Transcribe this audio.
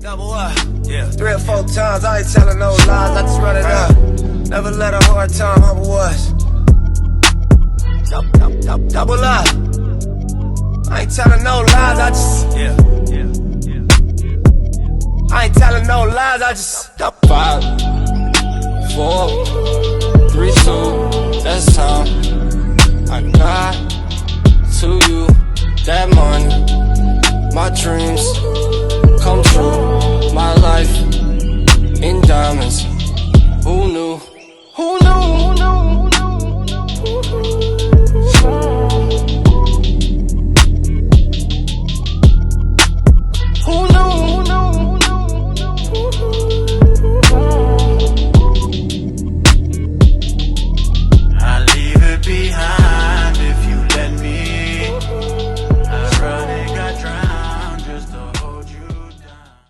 Double up, yeah. 3 or 4 times, I ain't telling no lies, I just run it up. Never let a hard time humble us. Double up. I ain't telling no lies, I just I ain't telling no lies, I just 5, 4, 3, 2, that's time. I got to you that money, my dreams come true.